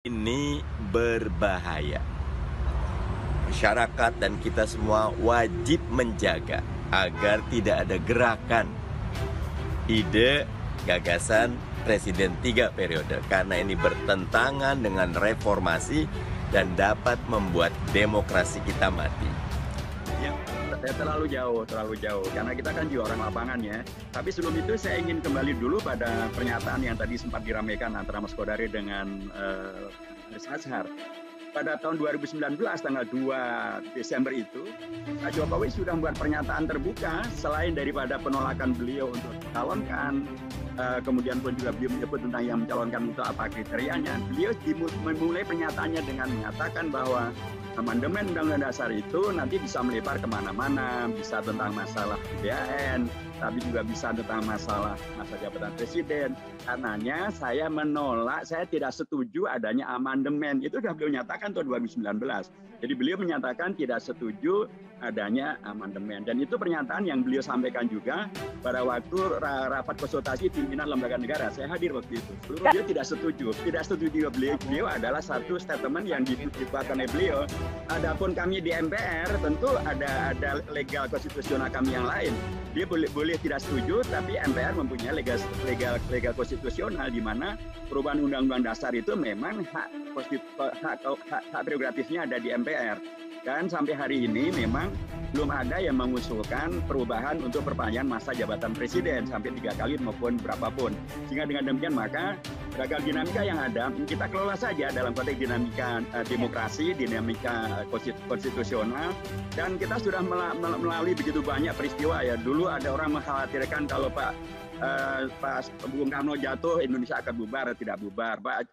Ini berbahaya. Masyarakat dan kita semua wajib menjaga agar tidak ada gerakan, ide, gagasan Presiden 3 periode. Karena ini bertentangan dengan reformasi dan dapat membuat demokrasi kita mati. Ya, terlalu jauh. Karena kita kan juga orang lapangan ya. Tapi sebelum itu saya ingin kembali dulu pada pernyataan yang tadi sempat diramaikan antara Mas Kodari dengan Haris Azhar. Pada tahun 2019 tanggal 2 Desember itu, Pak Jokowi sudah membuat pernyataan terbuka selain daripada penolakan beliau untuk mencalonkan, kemudian pun juga beliau menyebut tentang yang mencalonkan itu apa kriterianya. Beliau memulai pernyataannya dengan mengatakan bahwa amandemen Undang-Undang Dasar itu nanti bisa melebar kemana-mana, bisa tentang masalah GBHN, tapi juga bisa tentang masalah masa jabatan presiden. Karenanya saya menolak, saya tidak setuju adanya amandemen. Itu sudah beliau nyatakan tahun 2019. Jadi beliau menyatakan tidak setuju adanya amandemen. Dan itu pernyataan yang beliau sampaikan juga pada waktu rapat konsultasi pimpinan lembaga negara. Saya hadir waktu itu. Seluruh beliau tidak setuju. Tidak setuju beliau adalah satu statement yang dibuat oleh beliau. Adapun kami di MPR tentu ada legal konstitusional kami yang lain. Dia boleh tidak setuju, tapi MPR mempunyai legal konstitusional di mana perubahan Undang-Undang Dasar itu memang hak prerogatifnya ada di MPR. Dan sampai hari ini memang belum ada yang mengusulkan perubahan untuk perpanjangan masa jabatan presiden sampai 3 kali maupun berapapun. Sehingga dengan demikian maka gagal dinamika yang ada kita kelola saja dalam konteks dinamika demokrasi, dinamika konstitusional, dan kita sudah melalui begitu banyak peristiwa ya. Dulu ada orang mengkhawatirkan kalau Pak Bung Karno jatuh Indonesia akan bubar, tidak bubar. Pak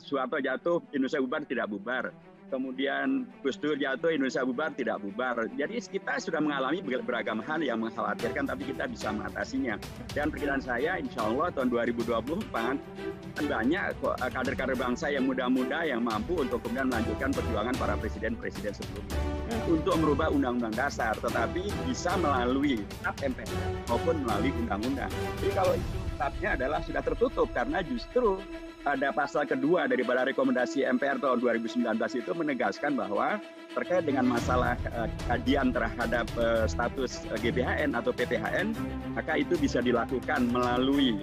Soeharto jatuh Indonesia bubar, tidak bubar. Kemudian Gus Dur jatuh Indonesia bubar, tidak bubar. Jadi kita sudah mengalami beragam hal yang mengkhawatirkan, tapi kita bisa mengatasinya. Dan perkiraan saya insya Allah tahun 2024 banyak kader-kader bangsa yang muda-muda yang mampu untuk kemudian melanjutkan perjuangan para presiden-presiden sebelumnya untuk merubah Undang-Undang Dasar, tetapi bisa melalui tap MPR maupun melalui undang-undang. Jadi kalau tapnya adalah sudah tertutup karena justru pada pasal kedua daripada rekomendasi MPR tahun 2019 itu menegaskan bahwa terkait dengan masalah kajian terhadap status GBHN atau PPHN, maka itu bisa dilakukan melalui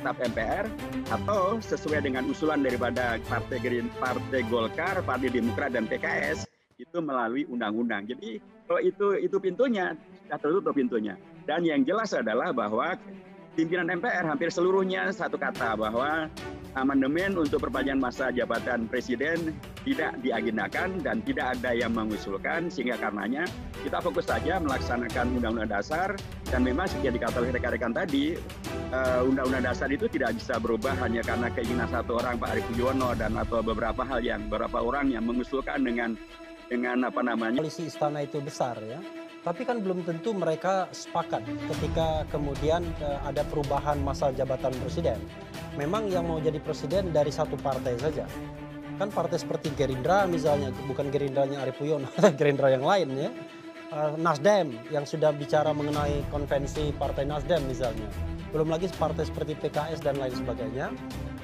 TAP MPR atau sesuai dengan usulan daripada Partai Golkar, Partai Demokrat, dan PKS itu melalui undang-undang. Jadi kalau itu pintunya, sudah tertutup pintunya. Dan yang jelas adalah bahwa pimpinan MPR hampir seluruhnya satu kata bahwa amandemen untuk perpanjangan masa jabatan presiden tidak diagendakan dan tidak ada yang mengusulkan, sehingga karenanya kita fokus saja melaksanakan Undang-Undang Dasar. Dan memang seperti dikatakan rekan-rekan tadi, Undang-Undang Dasar itu tidak bisa berubah hanya karena keinginan satu orang, Pak Arief Puyono, dan atau beberapa orang yang mengusulkan dengan koalisi istana itu besar ya. Tapi kan belum tentu mereka sepakat ketika kemudian ada perubahan masa jabatan presiden. Memang yang mau jadi presiden dari satu partai saja. Kan partai seperti Gerindra misalnya, bukan Gerindranya Arief Puyono, Gerindra yang lain ya. Nasdem yang sudah bicara mengenai konvensi partai Nasdem misalnya. Belum lagi partai seperti PKS dan lain sebagainya.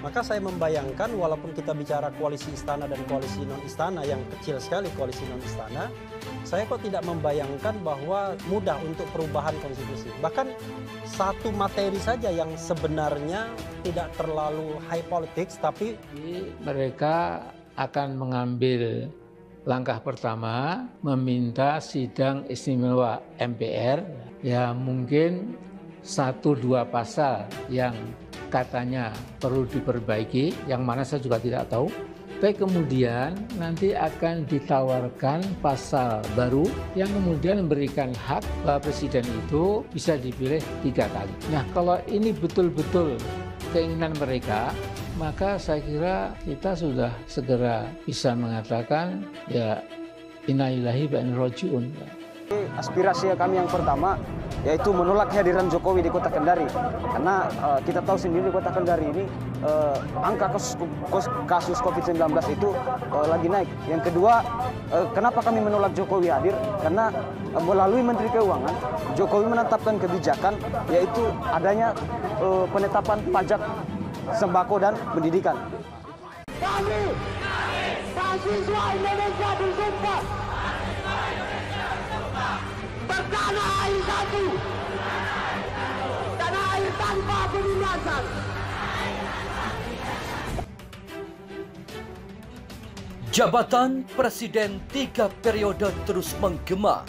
Maka saya membayangkan walaupun kita bicara koalisi istana dan koalisi non-istana yang kecil sekali koalisi non-istana, saya kok tidak membayangkan bahwa mudah untuk perubahan konstitusi. Bahkan satu materi saja yang sebenarnya tidak terlalu high politics, tapi mereka akan mengambil langkah pertama, meminta sidang istimewa MPR, ya mungkin 1-2 pasal yang katanya perlu diperbaiki, yang mana saya juga tidak tahu. Tapi kemudian nanti akan ditawarkan pasal baru yang kemudian memberikan hak bahwa presiden itu bisa dipilih 3 kali. Nah, kalau ini betul-betul keinginan mereka, maka saya kira kita sudah segera bisa mengatakan ya inna lillahi wa inna ilaihi raji'un. Aspirasi kami yang pertama yaitu menolak kehadiran Jokowi di Kota Kendari, karena kita tahu sendiri Kota Kendari ini angka kasus COVID-19 itu lagi naik. Yang kedua, kenapa kami menolak Jokowi hadir? Karena melalui Menteri Keuangan Jokowi menetapkan kebijakan yaitu adanya penetapan pajak sembako dan pendidikan. Kami mahasiswa Indonesia bersumpah bertanah air satu, tanah air tanpa penindasan. Jabatan Presiden 3 periode terus menggema.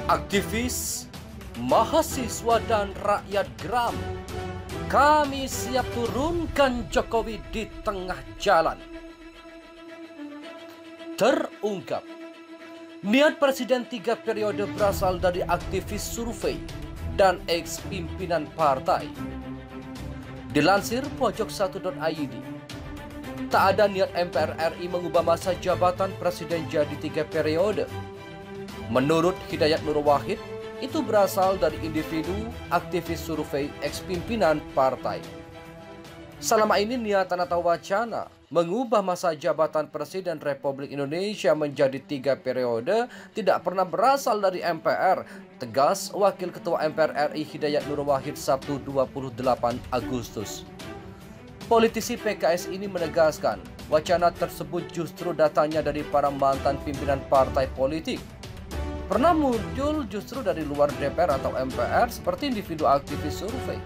Aktivis, mahasiswa dan rakyat geram. Kami siap turunkan Jokowi di tengah jalan. Terungkap, niat Presiden 3 periode berasal dari aktivis survei dan ex-pimpinan partai. Dilansir pojok1.id, tak ada niat MPR RI mengubah masa jabatan presiden jadi 3 periode. Menurut Hidayat Nur Wahid, itu berasal dari individu aktivis survei ex-pimpinan partai. Selama ini niatan atau wacana mengubah masa jabatan Presiden Republik Indonesia menjadi 3 periode tidak pernah berasal dari MPR, tegas Wakil Ketua MPR RI Hidayat Nur Wahid Sabtu 28 Agustus. Politisi PKS ini menegaskan, wacana tersebut justru datangnya dari para mantan pimpinan partai politik. Pernah muncul justru dari luar DPR atau MPR seperti individu aktivis survei,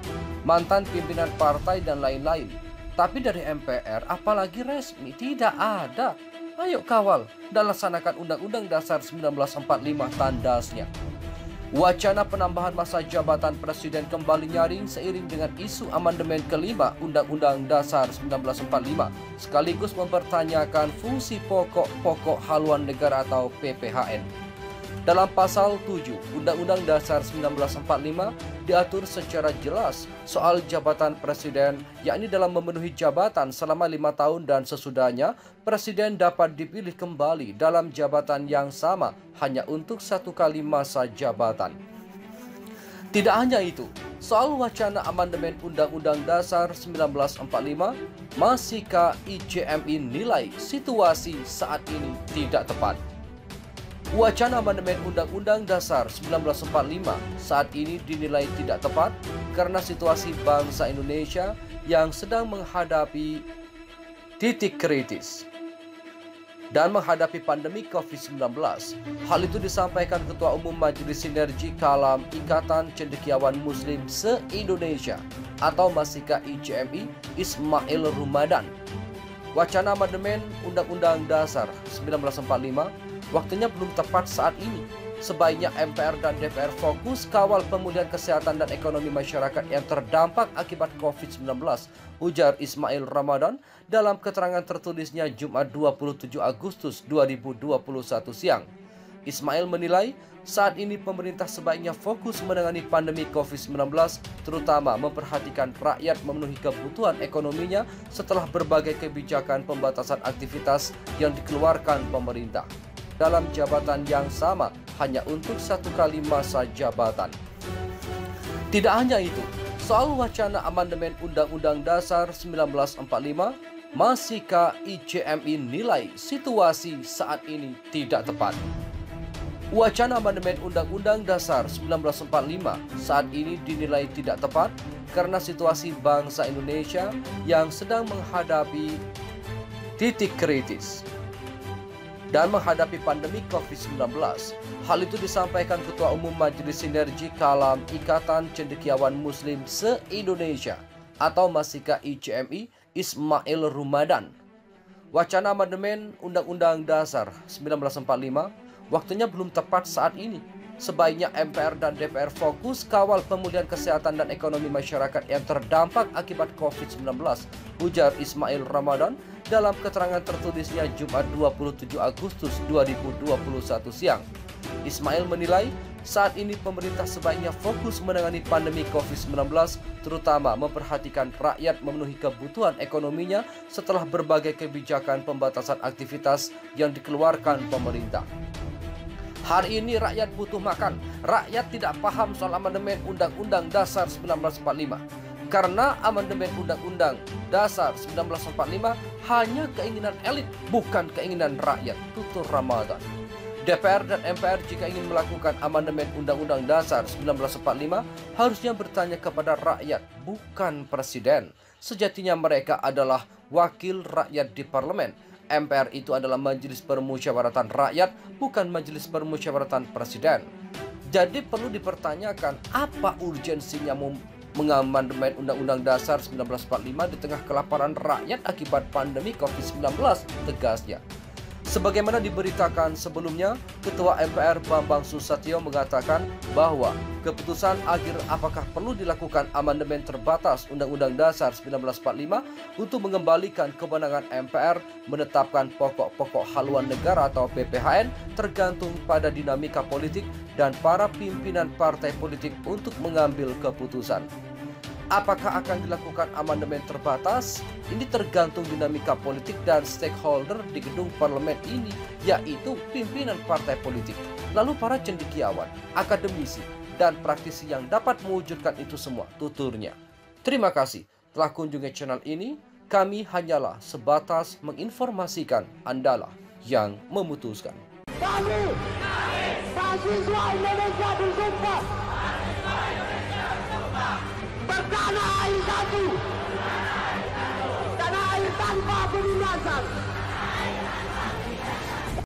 mantan pimpinan partai dan lain-lain. Tapi dari MPR apalagi resmi tidak ada. Ayo kawal dan laksanakan Undang-Undang Dasar 1945 tandasnya. Wacana penambahan masa jabatan presiden kembali nyaring seiring dengan isu amandemen kelima Undang-Undang Dasar 1945 sekaligus mempertanyakan fungsi pokok-pokok haluan negara atau PPHN. Dalam pasal 7 Undang-Undang Dasar 1945 diatur secara jelas soal jabatan presiden, yakni dalam memenuhi jabatan selama 5 tahun dan sesudahnya, presiden dapat dipilih kembali dalam jabatan yang sama hanya untuk 1 kali masa jabatan. Tidak hanya itu, soal wacana amandemen Undang-Undang Dasar 1945, masihkah IJMI nilai situasi saat ini tidak tepat? Wacana amandemen Undang-Undang Dasar 1945 saat ini dinilai tidak tepat karena situasi bangsa Indonesia yang sedang menghadapi titik kritis dan menghadapi pandemi COVID-19. Hal itu disampaikan Ketua Umum Majelis Sinergi Kalam Ikatan Cendekiawan Muslim se-Indonesia atau masihkah IJMI Ismail Ramadan. Wacana amandemen Undang-Undang Dasar 1945 waktunya belum tepat saat ini. Sebaiknya MPR dan DPR fokus kawal pemulihan kesehatan dan ekonomi masyarakat yang terdampak akibat COVID-19, ujar Ismail Ramadan dalam keterangan tertulisnya Jumat 27 Agustus 2021 siang. Ismail menilai saat ini pemerintah sebaiknya fokus menangani pandemi COVID-19, terutama memperhatikan rakyat memenuhi kebutuhan ekonominya setelah berbagai kebijakan pembatasan aktivitas yang dikeluarkan pemerintah dalam jabatan yang sama hanya untuk 1 kali masa jabatan. Tidak hanya itu, soal wacana amandemen Undang-Undang Dasar 1945, masihkah IJMI nilai situasi saat ini tidak tepat? Wacana amandemen Undang-Undang Dasar 1945 saat ini dinilai tidak tepat karena situasi bangsa Indonesia yang sedang menghadapi titik kritis dan menghadapi pandemi COVID-19. Hal itu disampaikan Ketua Umum Majelis Sinergi Kalam Ikatan Cendekiawan Muslim se-Indonesia atau masihkah IJMI Ismail Ramadan. Wacana amandemen Undang-Undang Dasar 1945 waktunya belum tepat saat ini. Sebaiknya MPR dan DPR fokus kawal pemulihan kesehatan dan ekonomi masyarakat yang terdampak akibat COVID-19, ujar Ismail Ramadan dalam keterangan tertulisnya Jumat 27 Agustus 2021 siang. Ismail menilai saat ini pemerintah sebaiknya fokus menangani pandemi COVID-19, terutama memperhatikan rakyat memenuhi kebutuhan ekonominya setelah berbagai kebijakan pembatasan aktivitas yang dikeluarkan pemerintah. Hari ini rakyat butuh makan. Rakyat tidak paham soal amandemen Undang-Undang Dasar 1945. Karena amandemen Undang-Undang Dasar 1945 hanya keinginan elit, bukan keinginan rakyat. Tutur Ramadan. DPR dan MPR jika ingin melakukan amandemen Undang-Undang Dasar 1945 harusnya bertanya kepada rakyat, bukan presiden. Sejatinya mereka adalah wakil rakyat di parlemen. MPR itu adalah Majelis Permusyawaratan Rakyat, bukan Majelis Permusyawaratan Presiden. Jadi perlu dipertanyakan apa urgensinya mengamandemen Undang-Undang Dasar 1945 di tengah kelaparan rakyat akibat pandemi COVID-19, tegasnya. Sebagaimana diberitakan sebelumnya, Ketua MPR Bambang Susatyo mengatakan bahwa keputusan akhir apakah perlu dilakukan amandemen terbatas Undang-Undang Dasar 1945 untuk mengembalikan kewenangan MPR menetapkan pokok-pokok haluan negara atau PPHN tergantung pada dinamika politik dan para pimpinan partai politik untuk mengambil keputusan. Apakah akan dilakukan amandemen terbatas? Ini tergantung dinamika politik dan stakeholder di gedung parlemen ini, yaitu pimpinan partai politik, lalu para cendekiawan, akademisi, dan praktisi yang dapat mewujudkan itu semua, tuturnya. Terima kasih telah kunjungi channel ini. Kami hanyalah sebatas menginformasikan, Andalah yang memutuskan. Kami, mahasiswa Indonesia bersumpah bertanah air satu, tanah air tanpa penindasan.